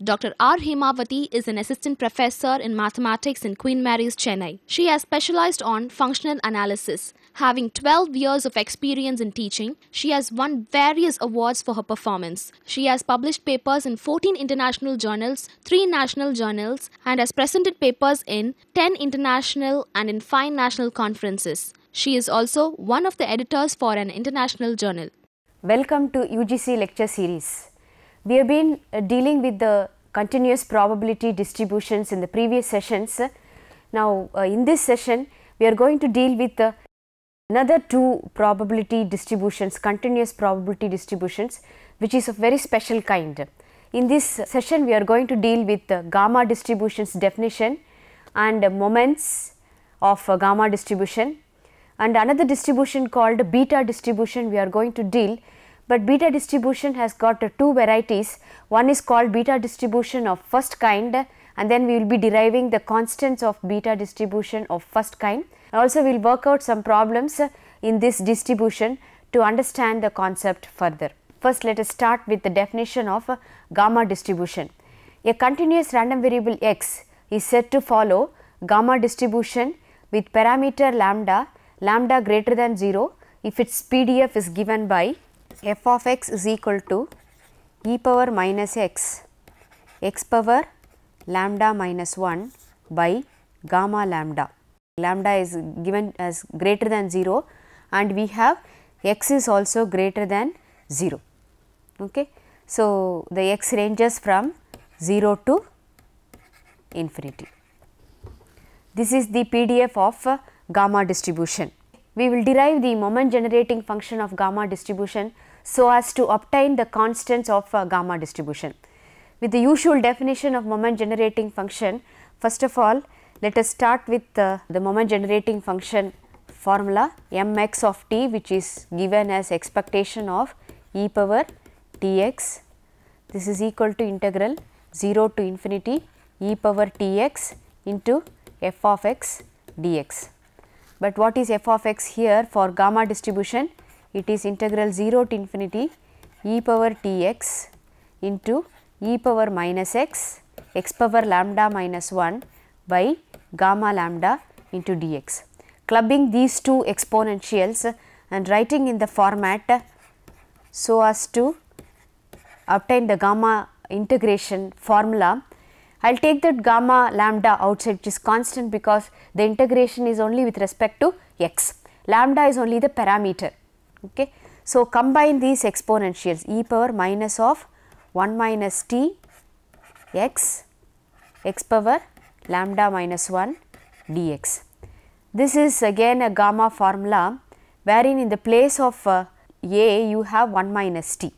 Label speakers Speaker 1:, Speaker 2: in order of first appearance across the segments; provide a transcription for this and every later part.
Speaker 1: Dr. R. Hemavati is an assistant professor in mathematics in Queen Mary's, Chennai. She has specialized on functional analysis. Having 12 years of experience in teaching, she has won various awards for her performance. She has published papers in 14 international journals, 3 national journals, and has presented papers in 10 international and in 5 national conferences. She is also one of the editors for an international journal.
Speaker 2: Welcome to UGC lecture series. We have been dealing with the continuous probability distributions in the previous sessions. Now, in this session, we are going to deal with another two probability distributions, continuous probability distributions, which is of very special kind. In this session, we are going to deal with gamma distributions definition and moments of gamma distribution, and another distribution called beta distribution we are going to deal. But beta distribution has got two varieties. One is called beta distribution of first kind, and then we will be deriving the constants of beta distribution of first kind. Also, we will work out some problems in this distribution to understand the concept further. First, let us start with the definition of gamma distribution. A continuous random variable x is said to follow gamma distribution with parameter lambda greater than 0 if its PDF is given by f of x is equal to e power minus x power lambda minus 1 by gamma lambda. Lambda is given as greater than 0 and we have x is also greater than 0. Okay. So, the x ranges from 0 to infinity. This is the PDF of gamma distribution. We will derive the moment generating function of gamma distribution so as to obtain the constants of gamma distribution. With the usual definition of moment generating function, first of all, let us start with the moment generating function formula mx of t, which is given as expectation of e power tx. This is equal to integral 0 to infinity e power tx into f of x dx. But what is f of x here for gamma distribution? It is integral 0 to infinity e power tx into e power minus x power lambda minus 1 by gamma lambda into dx. Clubbing these two exponentials and writing in the format so as to obtain the gamma integration formula. I will take that gamma lambda outside, which is constant because the integration is only with respect to x. Lambda is only the parameter. Okay. So, combine these exponentials e power minus of 1 minus t x power lambda minus 1 dx. This is again a gamma formula wherein in the place of a you have 1 minus t,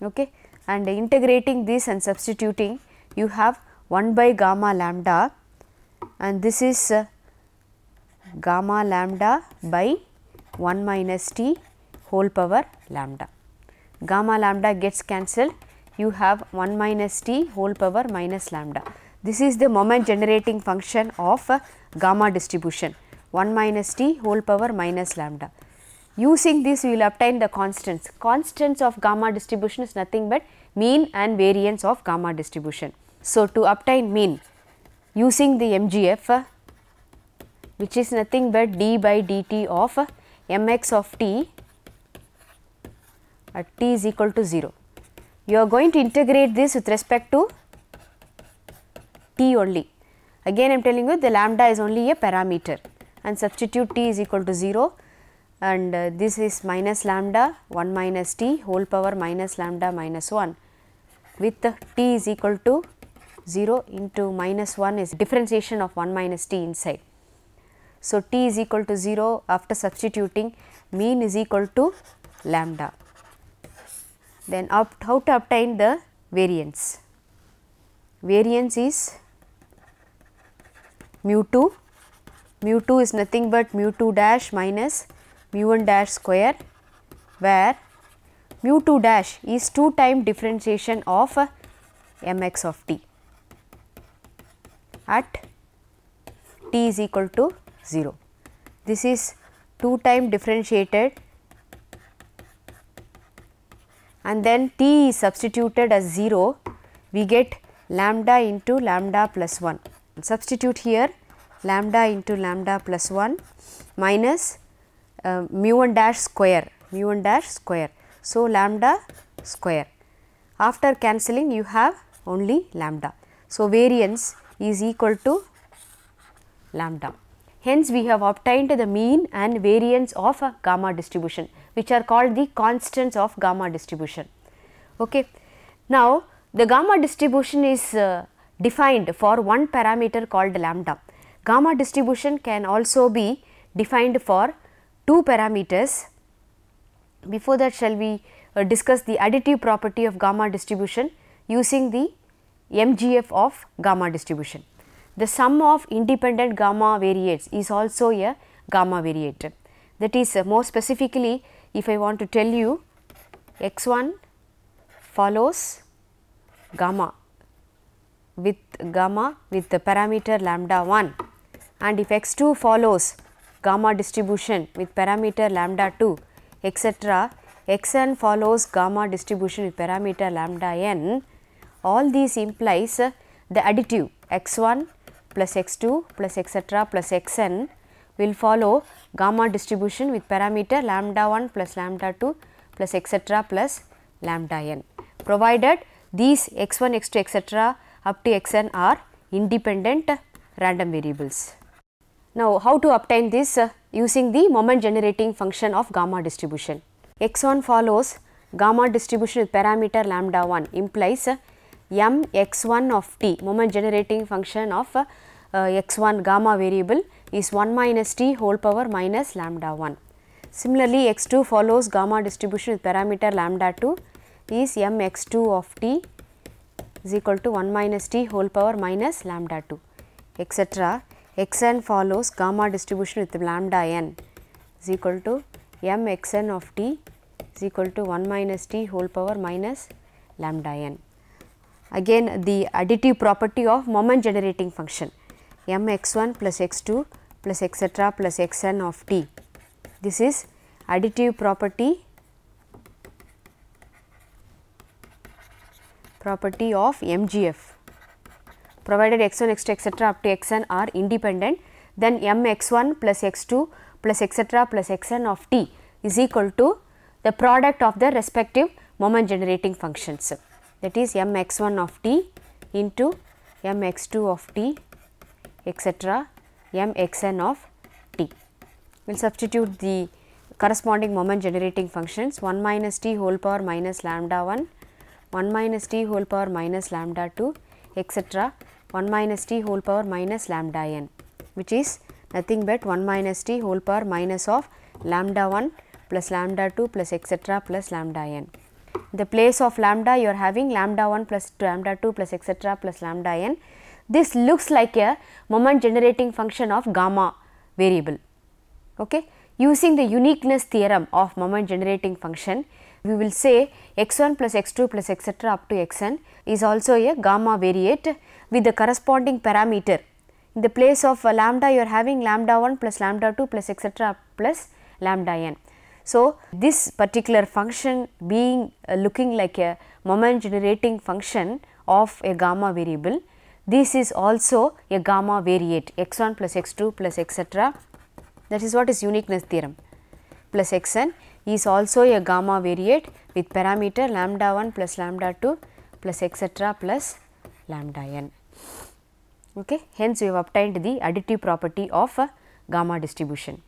Speaker 2: okay, and integrating this and substituting you have 1 by gamma lambda, and this is gamma lambda by 1 minus t whole power lambda. Gamma lambda gets cancelled, you have 1 minus t whole power minus lambda. This is the moment generating function of gamma distribution, 1 minus t whole power minus lambda. Using this we will obtain the constants. Constants of gamma distribution is nothing but mean and variance of gamma distribution. So, to obtain mean using the MGF, which is nothing but d by dt of mx of t at t is equal to 0. You are going to integrate this with respect to t only. Again I am telling you the lambda is only a parameter and substitute t is equal to 0, and this is minus lambda 1 minus t whole power minus lambda minus 1 with t is equal to 0 into minus 1 is differentiation of 1 minus t inside. So, t is equal to 0 after substituting mean is equal to lambda. Then how to obtain the variance? Variance is mu 2. Mu 2 is nothing but mu 2 dash minus mu 1 dash square, where mu 2 dash is 2 time differentiation of mx of t at t is equal to 0. This is 2 time differentiated and then t is substituted as 0, we get lambda into lambda plus 1. Substitute here lambda into lambda plus 1 minus mu 1 dash square, mu 1 dash square. So, lambda square. After cancelling you have only lambda. So, variance is equal to lambda. Hence, we have obtained the mean and variance of a gamma distribution, which are called the constants of gamma distribution. Okay. Now, the gamma distribution is defined for one parameter called lambda. Gamma distribution can also be defined for two parameters. Before that, shall we discuss the additive property of gamma distribution using the MGF of gamma distribution. The sum of independent gamma variates is also a gamma variate. That is more specifically, if I want to tell you x1 follows gamma with the parameter lambda 1, and if x2 follows gamma distribution with parameter lambda 2, etc., xn follows gamma distribution with parameter lambda n, all these implies the additive x1 plus x2 plus etc. plus xn will follow gamma distribution with parameter lambda 1 plus lambda 2 plus etc. plus lambda n, provided these x1, x2 etc. up to xn are independent random variables. Now, how to obtain this? Using the moment generating function of gamma distribution. x1 follows gamma distribution with parameter lambda 1 implies m x1 of t, moment generating function of x1 gamma variable is 1 minus t whole power minus lambda 1. Similarly, x2 follows gamma distribution with parameter lambda 2 is m x2 of t is equal to 1 minus t whole power minus lambda 2, etc. xn follows gamma distribution with lambda n is equal to m xn of t is equal to 1 minus t whole power minus lambda n. Again, the additive property of moment generating function m x1 plus x2 plus etc. plus xn of t. This is additive property of MGF, provided x1, x2 etc. up to xn are independent, then m x1 plus x2 plus etc. plus xn of t is equal to the product of the respective moment generating functions, that is m x1 of t into m x2 of t etc. m xn of t. We will substitute the corresponding moment generating functions 1 minus t whole power minus lambda 1, 1 minus t whole power minus lambda 2 etc. 1 minus t whole power minus lambda n, which is nothing but 1 minus t whole power minus of lambda 1 plus lambda 2 plus etc. plus lambda n. In the place of lambda you are having lambda 1 plus lambda 2 plus etc. plus lambda n. This looks like a moment generating function of gamma variable. Okay. Using the uniqueness theorem of moment generating function, we will say x1 plus x2 plus etc. up to xn is also a gamma variate with the corresponding parameter. In the place of lambda you are having lambda 1 plus lambda 2 plus etc. plus lambda n. So, this particular function being looking like a moment generating function of a gamma variable, this is also a gamma variate x1 plus x2 plus etc. That is what is uniqueness theorem, plus xn is also a gamma variate with parameter lambda 1 plus lambda 2 plus etc. plus lambda n. Okay. Hence, we have obtained the additive property of a gamma distribution.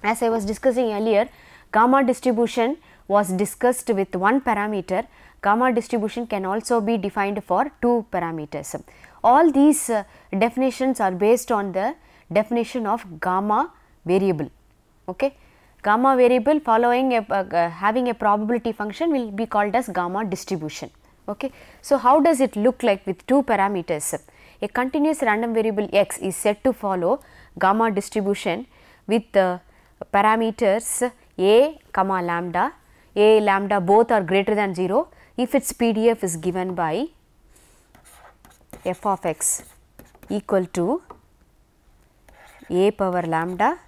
Speaker 2: As I was discussing earlier, gamma distribution was discussed with one parameter. Gamma distribution can also be defined for two parameters. All these definitions are based on the definition of gamma variable. Okay. Gamma variable following a having a probability function will be called as gamma distribution. Okay. So, how does it look like with two parameters? A continuous random variable x is said to follow gamma distribution with parameters a comma lambda, a lambda both are greater than 0 if its PDF is given by f of x equal to a power lambda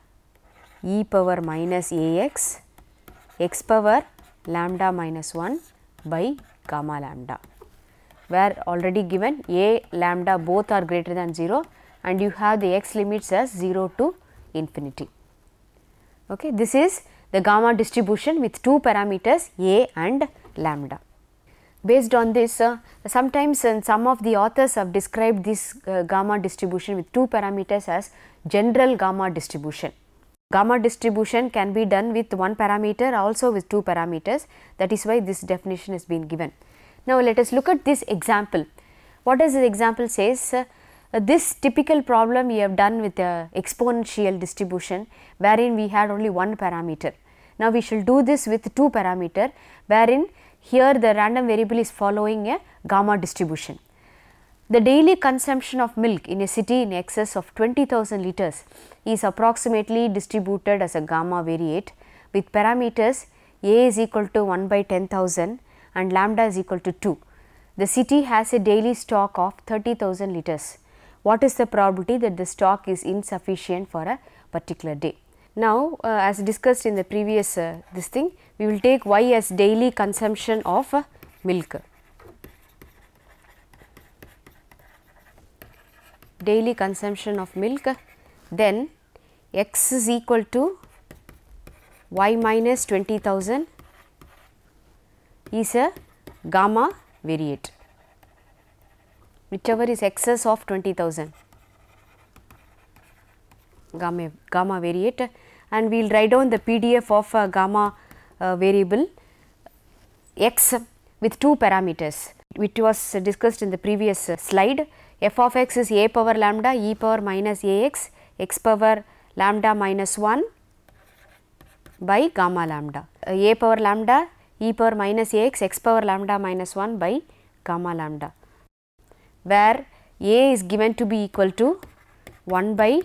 Speaker 2: e power minus a x power lambda minus 1 by gamma lambda. where already given a lambda both are greater than 0 and you have the x limits as 0 to infinity. Okay. This is the gamma distribution with two parameters a and lambda. Based on this, sometimes some of the authors have described this gamma distribution with two parameters as general gamma distribution. Gamma distribution can be done with one parameter, also with two parameters, that is why this definition has been given. Now, let us look at this example. What does the example says? This typical problem we have done with a exponential distribution wherein we had only one parameter. Now, we shall do this with two parameter wherein here the random variable is following a gamma distribution. The daily consumption of milk in a city in excess of 20,000 liters is approximately distributed as a gamma variate with parameters a is equal to 1 by 10,000 and lambda is equal to 2. The city has a daily stock of 30,000 liters. What is the probability that the stock is insufficient for a particular day? Now, as discussed in the previous this thing, we will take y as daily consumption of milk. Daily consumption of milk, then x is equal to y minus 20,000 is a gamma variate, whichever is excess of 20,000 gamma variate, and we will write down the PDF of gamma variable x with two parameters which was discussed in the previous slide. F of x is a power lambda e power minus a x, x power lambda minus 1 by gamma lambda, a power lambda e power minus a x, x power lambda minus 1 by gamma lambda, where a is given to be equal to 1 by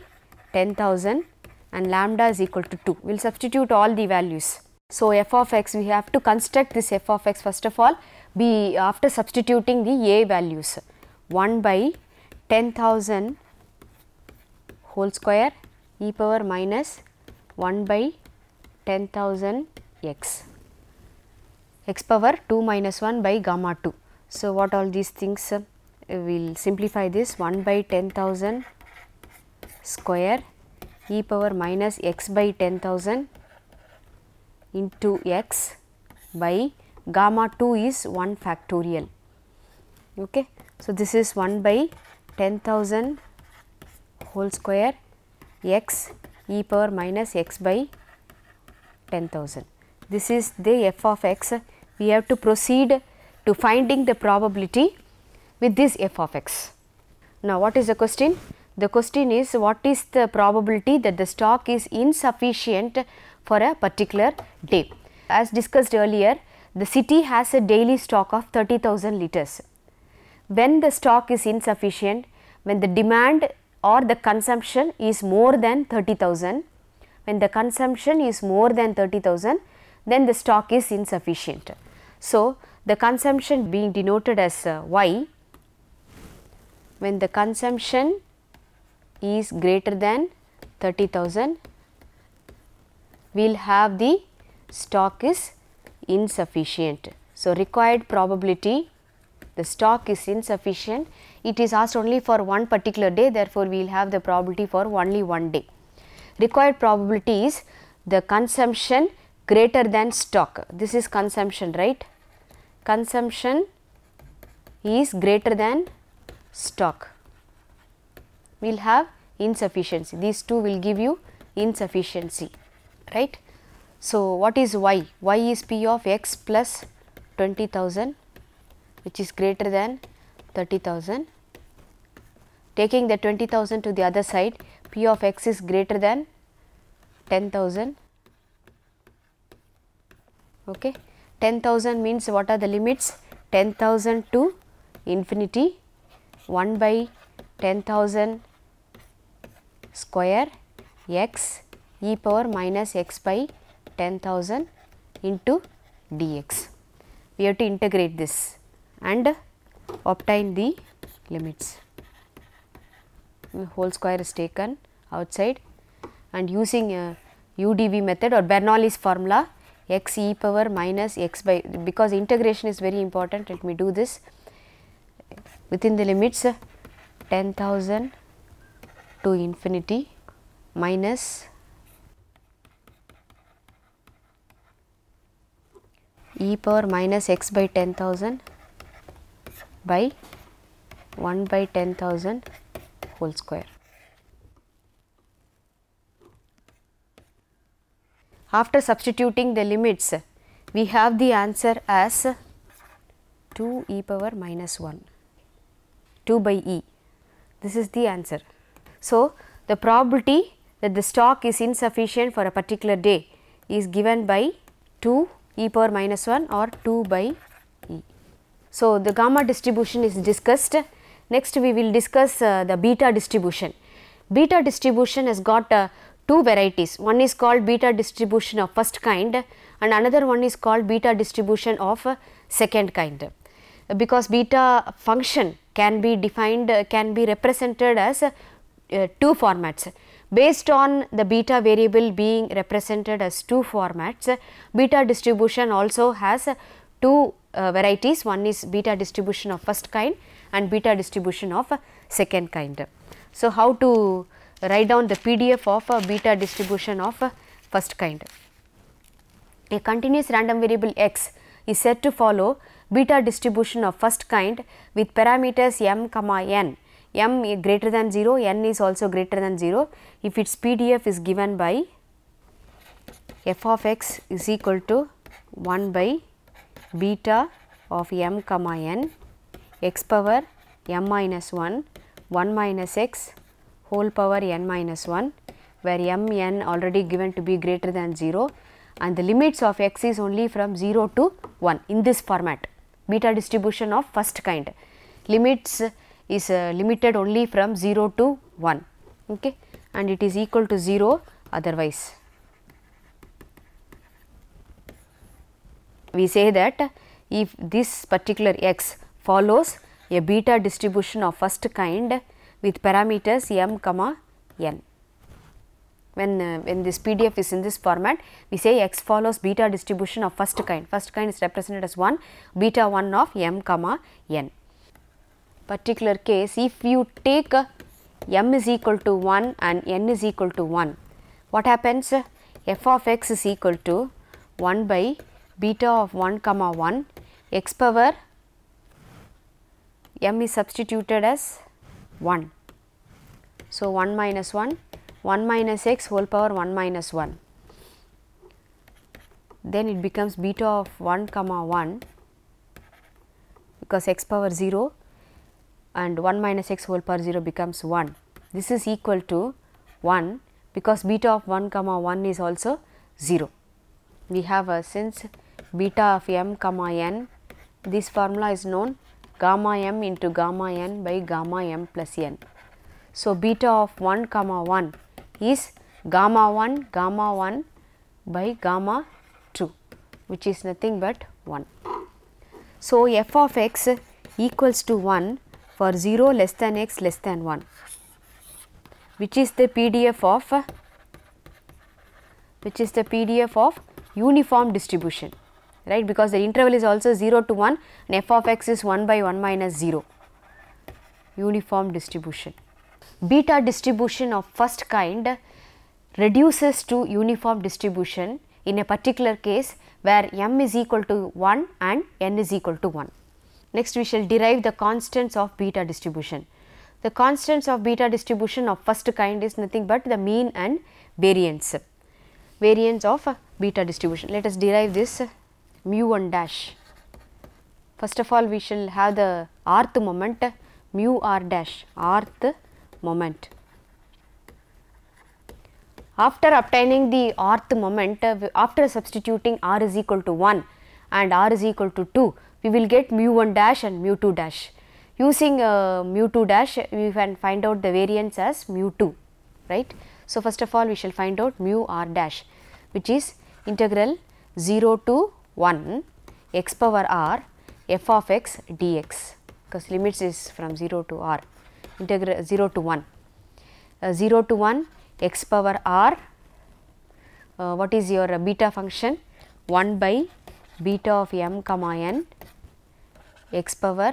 Speaker 2: 10,000 and lambda is equal to 2. We will substitute all the values. So, f of x, we have to construct this f of x first of all after substituting the a values, 1 by 10,000 whole square e power minus 1 by 10,000 x, x power 2 minus 1 by gamma 2. So, what all these things we will simplify this 1 by 10,000 square e power minus x by 10,000 into x by gamma 2 is 1 factorial. Okay. So, this is 1 by 10,000 whole square x e power minus x by 10,000. This is the f of x. We have to proceed to finding the probability with this f of x. Now, what is the question? The question is, what is the probability that the stock is insufficient for a particular day? As discussed earlier, the city has a daily stock of 30,000 liters. When the stock is insufficient, when the demand or the consumption is more than 30,000, when the consumption is more than 30,000, then the stock is insufficient. So, the consumption being denoted as y, when the consumption is greater than 30,000, we will have the stock is insufficient. So, required probability, the stock is insufficient, it is asked only for one particular day, therefore, we will have the probability for only one day. Required probability is the consumption greater than stock. This is consumption, right? Consumption is greater than stock. We will have insufficiency. These two will give you insufficiency, right? So, what is y? Y is p of x plus 20,000, which is greater than 30,000. Taking the 20,000 to the other side, p of x is greater than 10,000. Okay. 10,000 means what are the limits? 10,000 to infinity, 1 by 10,000 square x e power minus x by 10,000 into dx. We have to integrate this and obtain the limits. Whole square is taken outside and using a UDV method or Bernoulli's formula, x e power minus x by, because integration is very important, let me do this, within the limits 10,000 to infinity minus e power minus x by 10,000 by 1 by 10,000 whole square. After substituting the limits, we have the answer as 2 e power minus 1, 2 by e. This is the answer. So, the probability that the stock is insufficient for a particular day is given by 2 e power minus 1 or 2 by e. So, the gamma distribution is discussed. Next, we will discuss the beta distribution. Beta distribution has got two varieties. One is called beta distribution of first kind and another one is called beta distribution of second kind. Because beta function can be defined, can be represented as two formats. Based on the beta variable being represented as two formats, beta distribution also has two varieties. One is beta distribution of first kind and beta distribution of second kind. So, how to write down the PDF of a beta distribution of first kind? A continuous random variable x is said to follow beta distribution of first kind with parameters m comma n. M is greater than 0, n is also greater than 0 if its PDF is given by f of x is equal to 1 by beta of m comma n x power m minus 1 1 minus x whole power n minus 1, where m n already given to be greater than 0 and the limits of x is only from 0 to 1 in this format. Beta distribution of first kind, limits is limited only from 0 to 1, okay, and it is equal to 0 otherwise. We say that if this particular x follows a beta distribution of first kind with parameters m comma n. When this PDF is in this format, we say x follows beta distribution of first kind. First kind is represented as 1, beta 1 of m comma n. Particular case, if you take m is equal to 1 and n is equal to 1, what happens? F of x is equal to 1 by beta of 1 comma 1 x power m is substituted as 1. So, 1 minus 1, 1 minus x whole power 1 minus 1. Then it becomes beta of 1 comma 1 because x power 0 and 1 minus x whole power 0 becomes 1. This is equal to 1 because beta of 1 comma 1 is also 0. We have since beta of m comma n, this formula is known gamma m into gamma n by gamma m plus n. So, beta of 1 comma 1 is gamma 1 by gamma 2, which is nothing but 1. So, f of x equals to 1 for 0 less than x less than 1, which is the PDF of uniform distribution, right, because the interval is also 0 to 1 and f of x is 1 by 1 minus 0, uniform distribution. Beta distribution of first kind reduces to uniform distribution in a particular case where m is equal to 1 and n is equal to 1. Next, we shall derive the constants of beta distribution. The constants of beta distribution of first kind is nothing but the mean and variance of beta distribution. Let us derive this mu 1 dash. First of all, we shall have the rth moment mu r dash, rth moment. After obtaining the rth moment, after substituting r is equal to 1 and r is equal to 2, we will get mu 1 dash and mu 2 dash. Using mu 2 dash, we can find out the variance as mu 2, right. So, first of all, we shall find out mu r dash, which is integral 0 to 1 x power r f of x dx, because limits is from 0 to r, integral 0 to 1, 0 to 1 x power r, what is your beta function, 1 by beta of m comma n x power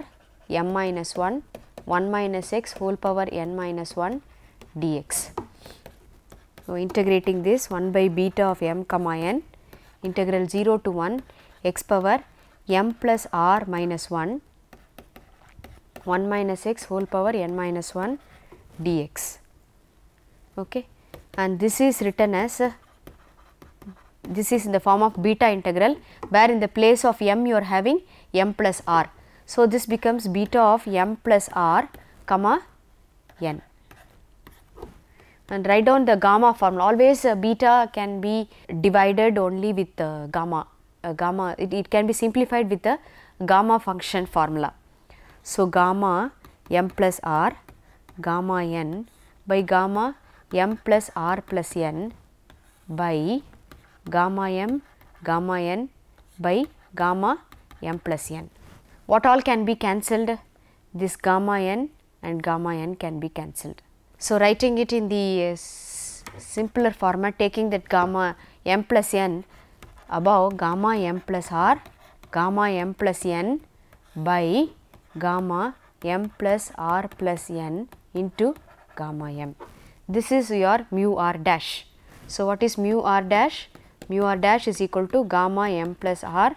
Speaker 2: m minus 1, 1 minus x whole power n minus 1 dx. So, integrating this 1 by beta of m comma n integral 0 to 1 x power m plus r minus 1 1 minus x whole power n minus 1 dx. Okay. And this is written as this is in the form of beta integral, where in the place of m you are having m plus r. So, this becomes beta of m plus r comma n, and write down the gamma formula. Always beta can be divided only with gamma, it can be simplified with the gamma function formula. So, gamma m plus r gamma n by gamma m plus r plus n by gamma m gamma n by gamma m plus n. What all can be cancelled? This gamma n and gamma n can be cancelled. So, writing it in the simpler format, taking that gamma m plus n above gamma m plus r gamma m plus n by gamma m plus r plus n into gamma m. This is your mu r dash. So, what is mu r dash? Mu r dash is equal to gamma m plus r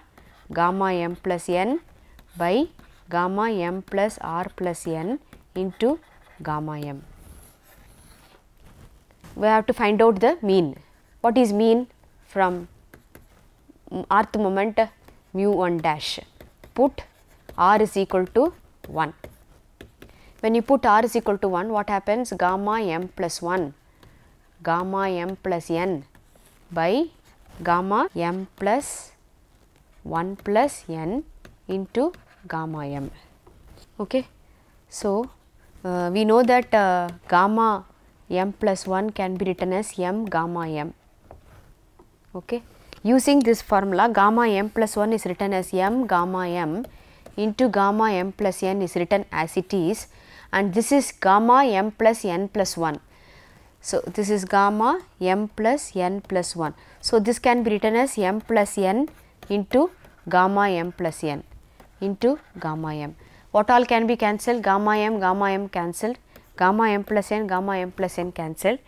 Speaker 2: gamma m plus n by gamma m plus r plus n into gamma m. We have to find out the mean. What is mean from rth moment mu 1 dash? Put r is equal to 1. When you put r is equal to 1, what happens? Gamma m plus 1 gamma m plus n by gamma m plus 1 plus n into gamma m. Okay. So, we know that gamma m plus 1 can be written as m gamma m. Okay. Using this formula, gamma m plus 1 is written as m gamma m into gamma m plus n is written as it is, and this is gamma m plus n plus 1. So, this is gamma m plus n plus 1. So, this can be written as m plus n into gamma m plus n into gamma m. What all can be cancelled? Gamma m cancelled, gamma m plus n cancelled,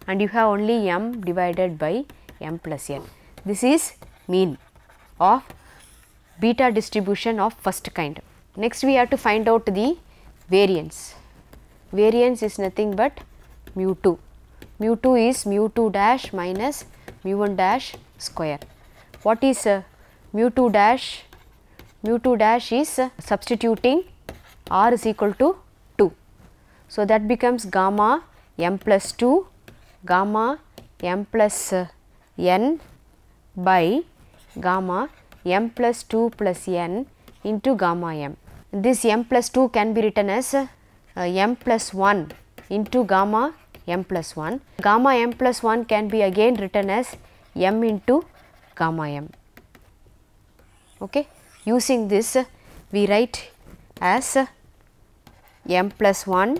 Speaker 2: and you have only m divided by m plus n. This is mean of beta distribution of first kind. Next, we have to find out the variance. Variance is nothing but mu 2. Mu 2 is mu 2 dash minus mu 1 dash square. What is mu 2 dash? Mu 2 dash is substituting r is equal to 2. So, that becomes gamma m plus 2 gamma m plus n by gamma m plus 2 plus n into gamma m. This m plus 2 can be written as m plus 1 into gamma m plus 1. Gamma m plus 1 can be again written as m into gamma m. Okay. Using this, we write as m plus 1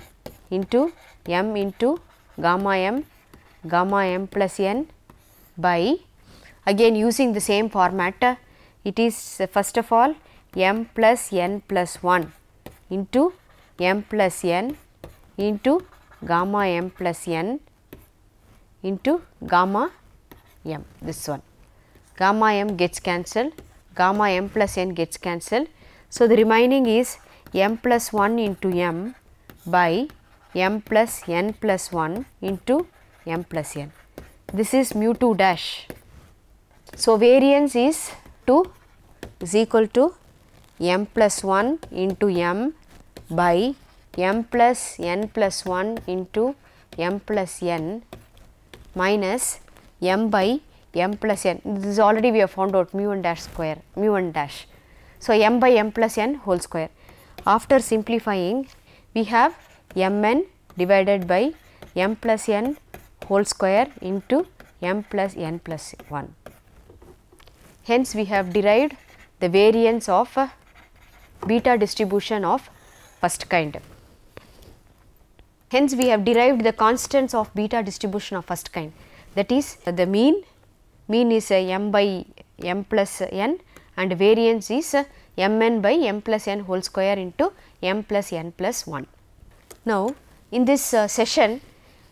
Speaker 2: into m into gamma m plus n by, again using the same format, it is first of all m plus n plus 1 into m plus n into gamma m plus n into gamma m, this one. Gamma m gets cancelled, gamma m plus n gets cancelled. So, the remaining is m plus 1 into m by m plus n plus 1 into m plus n. This is mu 2 dash. So, variance is 2 is equal to m plus 1 into m by m plus n plus 1 into m plus n minus m by m plus n. This is already we have found out mu 1 dash square, mu 1 dash. So, m by m plus n whole square. After simplifying, we have mn divided by m plus n whole square into m plus n plus 1. Hence, we have derived the variance of beta distribution of first kind. Hence, we have derived the constants of beta distribution of first kind, that is the mean is m by m plus n and variance is mn by m plus n whole square into m plus n plus 1. Now, in this session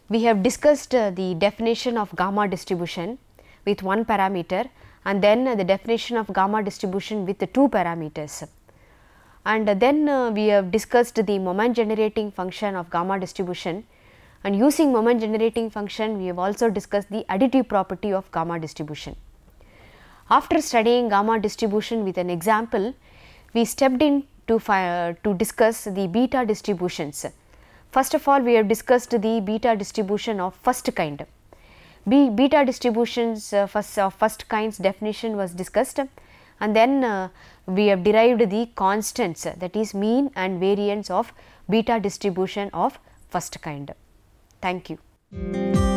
Speaker 2: we have discussed the definition of gamma distribution with one parameter, and then the definition of gamma distribution with the two parameters, and then we have discussed the moment generating function of gamma distribution, and using moment generating function we have also discussed the additive property of gamma distribution. After studying gamma distribution with an example, we stepped in to discuss the beta distributions. First of all, we have discussed the beta distribution of first kind. Beta distributions first kinds definition was discussed, and then we have derived the constants, that is mean and variance of beta distribution of first kind. Thank you.